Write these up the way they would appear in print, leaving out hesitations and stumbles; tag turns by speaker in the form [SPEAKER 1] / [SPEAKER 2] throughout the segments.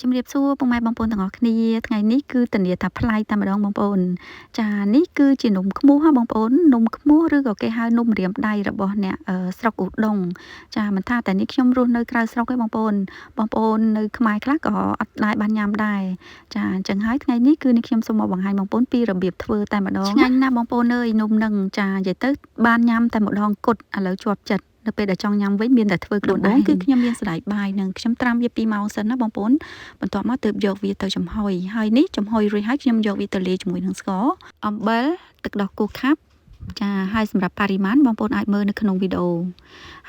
[SPEAKER 1] ជំរាបសួរពុកម៉ែបងប្អូនទាំងអស់គ្នាថ្ងៃនេះគឺធានាថាប្លែកតែម្ដងបងប្អូនចានេះគឺជានំខ្មុះហ៎បងប្អូននំខ្មុះឬក៏គេហៅនំម្រាមដៃរបស់អ្នកស្រុកឧដុង្គចាមិនថាតែនេះខ្ញុំរស់នៅក្រៅស្រុកទេបងប្អូននៅខ្មែរខ្លះក៏អត់ដែរបានញ៉ាំដែរចាអញ្ចឹងហើយថ្ងៃនេះគឺនេះខ្ញុំសូមមកបង្ហាញបងប្អូនពីរបៀបធ្វើតែម្ដងឆ្ងាញ់ណាស់បងប្អូនអើយនំនឹងចានិយាយទៅបានញ៉ាំតែម្ដងគត់ឥឡូវជាប់ចិត្តនៅពេលដែលចង់ញ៉ាំវិញមានតែធ្វើខ្លួនឯងគឺខ្ញុំមានសណ្តែកបាយនឹងខ្ញុំត្រាំវា2ម៉ោងសិនណាបងប្អូនបន្ទាប់មកទើបយកវាទៅចំហុយហើយនេះចំហុយរួចហើយខ្ញុំយកវាទៅលាយជាមួយនឹងស្ករអំបិលទឹកដោះគោខាប់ចាហើយសម្រាប់បរិមាណបងប្អូនអាចមើលនៅក្នុងវីដេអូ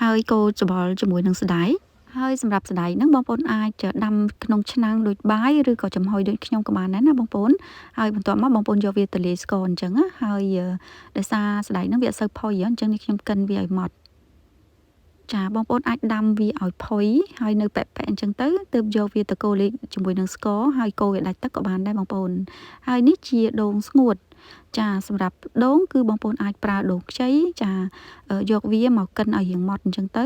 [SPEAKER 1] ហើយកូរច្បល់ជាមួយនឹងសណ្តែកហើយសម្រាប់សណ្តែកហ្នឹងបងប្អូនអាចដាំក្នុងឆ្នាំងដូចបាយឬក៏ចំហុយដូចខ្ញុំក៏បានដែរណាបងប្អូនហើយបន្ទាប់មកបងប្អូនយកវាទៅលាយស្ករអញ្ចឹងហើយដោយសារសណ្តែកហ្នឹងវាអត់សូវផុយអញ្ចឹងនេះខ្ញុំកិនវាឲ្យម៉ត់ចាបងប្អូនអាចដាំវាឲ្យផុយហើយនៅប៉ែអញ្ចឹងទៅទើបយកវាទៅកូរលេខជាមួយនឹងស្ករហើយកូរឲ្យដាច់ទឹកក៏បានដែរបងប្អូនហើយនេះជាដូងស្ងួតចាសម្រាប់ដូងគឺបងប្អូនអាចប្រើដូងខ្ចីចាយកវាមកកិនឲ្យរៀងម៉ត់អញ្ចឹងទៅ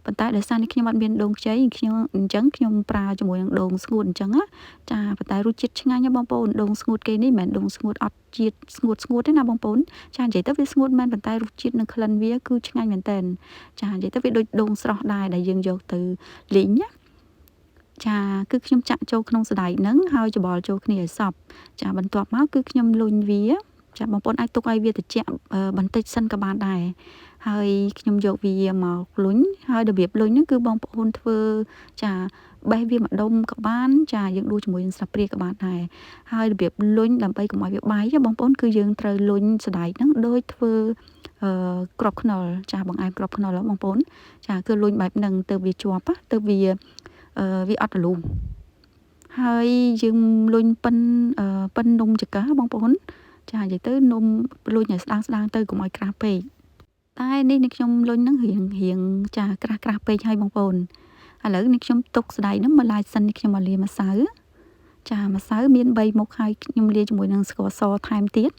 [SPEAKER 1] ប៉ុន្តែដោយសារនេះខ្ញុំអត់មានដូងខ្ចីខ្ញុំប្រើជាមួយនឹងដូងស្ងួតអញ្ចឹងចាប៉ុន្តែរសជាតិឆ្ងាញ់ណាបងប្អូនដូងស្ងួតគេនេះមិនមែនដូងស្ងួតអត់ជាតិស្ងួតទេណាបងប្អូនចានិយាយទៅវាស្ងួតមែនប៉ុន្តែរសជាតិនិងក្លិនវាគឺឆ្ងាញ់មែនតើចានិយាយទៅវាដូចដូងស្រស់ដែរដែលយើងយកទៅលីងណាចាគឺខ្ញុំចាក់ចូលក្នុងសណ្តែកហ្នឹងហើយច្បល់ចូលគ្នាឲ្យសព្វចាបន្ទាប់មកគឺខ្ញុំលុញវាចាបងប្អូនអាចទុកឲ្យវាត្រជាក់បន្តិចសិនក៏បានដែរហើយខ្ញុំយកវាមកលុញហើយរបៀបលុញហ្នឹងគឺបងប្អូនធ្វើចាបេះវាម្ដុំក៏បានចាយើងដួសជាមួយនឹងស្លាបព្រាក៏បានដែរហើយរបៀបលុញដើម្បីកុំឲ្យវាបែកបងប្អូនគឺយើងត្រូវលុញសណ្តែកហ្នឹងដូចធ្វើក្របខ្នុរចាបង្អែមក្របខ្នុរបងប្អូនចាគឺលុញបែបហ្នឹងទៅវាជាប់ទៅវាអត់រលុះហើយយើងលុញប៉ិននំចង្កឹះបងប្អូនចានិយាយទៅនំលុញឲ្យស្ដាងទៅកុំឲ្យក្រាស់ពេកតែនេះខ្ញុំលុញហ្នឹងរៀងចាក្រាស់ពេកហើយបងប្អូនឥឡូវនេះខ្ញុំទុកស្ដែកហ្នឹងមកឡាយសិននេះខ្ញុំមកលាយម្សៅចាម្សៅមាន3មុខហើយខ្ញុំលាយជាមួយនឹងស្ករសថែមទៀត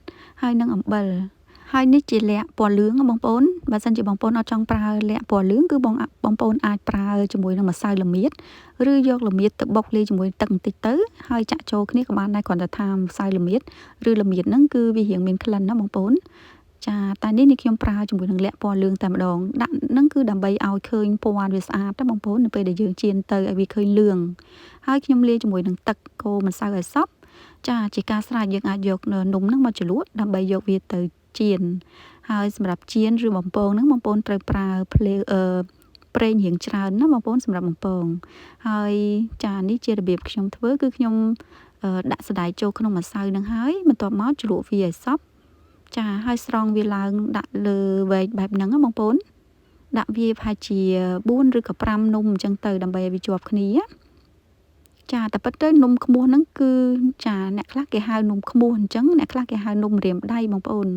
[SPEAKER 1] ហើយនឹងអំបិលហើយនេះជាលក្ខពណ៌លឿងបងប្អូនបើសិនជាបងប្អូនអត់ចង់ប្រើលក្ខពណ៌លឿងគឺបងប្អូនអាចប្រើជាមួយនឹងម្សៅល្មៀតឬយកល្មៀតទៅបុកលាយជាមួយទឹកបន្តិចទៅហើយចាក់ចូលគ្នាក៏បានដែរគ្រាន់តែថាម្សៅល្មៀតឬល្មៀតហ្នឹងគឺវារៀងមានក្លិនណាបងប្អូនចាតែនេះខ្ញុំប្រើជាមួយនឹងលក្ខពណ៌លឿងតែម្ដងដាក់ហ្នឹងគឺដើម្បីឲ្យឃើញពណ៌វាស្អាតណាបងប្អូននៅពេលដែលយើងចៀនទៅឲ្យវាឃើញលឿងហើយខ្ញុំលាយជាមួយនឹងទឹកកូរម្សៅឲ្យសព្វចាជាការស្រេចយើងអាចយកនំហ្នឹងមកជ្រលក់ដើម្បីយកវាទៅចៀនហើយសម្រាប់ចៀនឬបំពងហ្នឹងបងប្អូនត្រូវប្រើប្រេងរៀងច្រើនណាបងប្អូនសម្រាប់បំពងហើយចានេះជារបៀបខ្ញុំធ្វើគឺខ្ញុំដាក់សណ្តែកចូលក្នុងម្សៅហ្នឹងហើយបន្ទាប់មកជ្រលក់វាឲ្យសព្វចាហើយស្រង់វាឡើងដាក់លើវែកបែបហ្នឹងបងប្អូនដាក់វាប្រហែលជា4ឬក៏5នំអញ្ចឹងទៅដើម្បីឲ្យវាជាប់គ្នាចាតែពិតទៅនំខ្មុះហ្នឹងគឺចាអ្នកខ្លះគេហៅនំខ្មុះអញ្ចឹងអ្នកខ្លះគេហៅនំម្រាមដៃបងប្អូន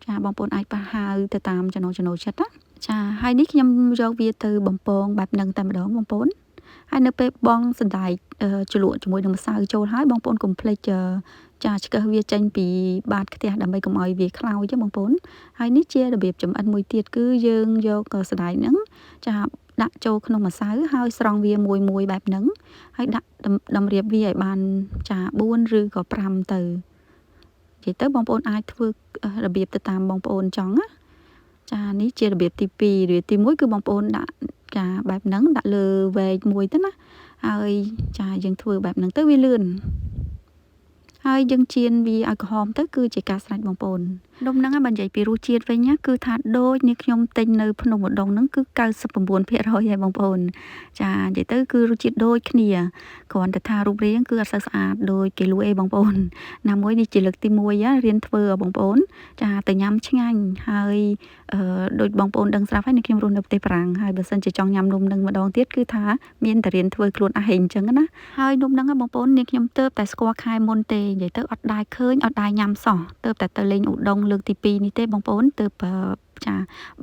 [SPEAKER 1] ចាបងប្អូនអាចប្រហៅទៅតាមចំណូលចិត្តណាចាហើយនេះខ្ញុំយកវាទៅបំពងបែបហ្នឹងតែម្ដងបងប្អូនហើយនៅពេលបងសណ្តែកជ្រលក់ជាមួយនឹងម្សៅចូលហើយបងប្អូនកុំភ្លេចចាឆ្កឹះវាចេញពីបាតខ្ទះដើម្បីកុំឲ្យវាខ្លោចទេបងប្អូនហើយនេះជារបៀបចម្អិនមួយទៀតគឺយើងយកសណ្តែកហ្នឹងចាដាក់ចូលក្នុងម្សៅហើយស្រង់វាមួយបែបហ្នឹងហើយដាក់តម្រៀបវាឲ្យបានចា4ឬក៏5ទៅនិយាយទៅបងប្អូនអាចធ្វើរបៀបទៅតាមបងប្អូនចង់ណាចានេះជារបៀបទី2ឬទី1គឺបងប្អូនដាក់ចាបែបហ្នឹងដាក់លើវែកមួយទៅណាហើយចាយើងធ្វើបែបហ្នឹងទៅវាលឿនហើយយើងចៀនវាឲ្យក្រហមទៅគឺជាការស្រេចបងប្អូននំហ្នឹងបើនិយាយពីរសជាតិវិញគឺថាដូចនេះខ្ញុំទិញនៅភ្នំឧដុង្គហ្នឹងគឺ99%ហើយបងប្អូនចានិយាយទៅគឺរសជាតិដូចគ្នាគ្រាន់តែថារូបរាងគឺអត់សូវស្អាតដូចគេលក់អីបងប្អូនណាមួយនេះជាលើកទី1រៀនធ្វើបងប្អូនចាទៅញ៉ាំឆ្ងាញ់ហើយដូចបងប្អូនដឹងស្រាប់ហើយនេះខ្ញុំរស់នៅប្រទេសបារាំងហើយបើសិនជាចង់ញ៉ាំនំហ្នឹងម្ដងទៀតគឺថាមានតែរៀនធ្វើខ្លួនឯងអញ្ចឹងណាហើយនំហ្នឹងបងប្អូននេះខ្ញុំទើបតែស្គាល់ខែមុនទេនិយាយទៅអត់ដែរឃើញអត់ដែរញ៉ាំសោះទើបតែទៅលេងឧដុង្គលើកទី2នេះទេបងប្អូនទើបចា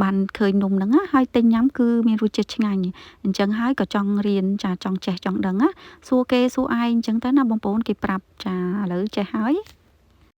[SPEAKER 1] បានឃើញនំហ្នឹងហើយទិញញ៉ាំគឺមានរសជាតិឆ្ងាញ់អញ្ចឹងហើយក៏ចង់រៀនចាចង់ចេះចង់ដឹងសួរគេសួរឯងអញ្ចឹងទៅណាបងប្អូនគេប្រាប់ចាឥឡូវចេះហើយ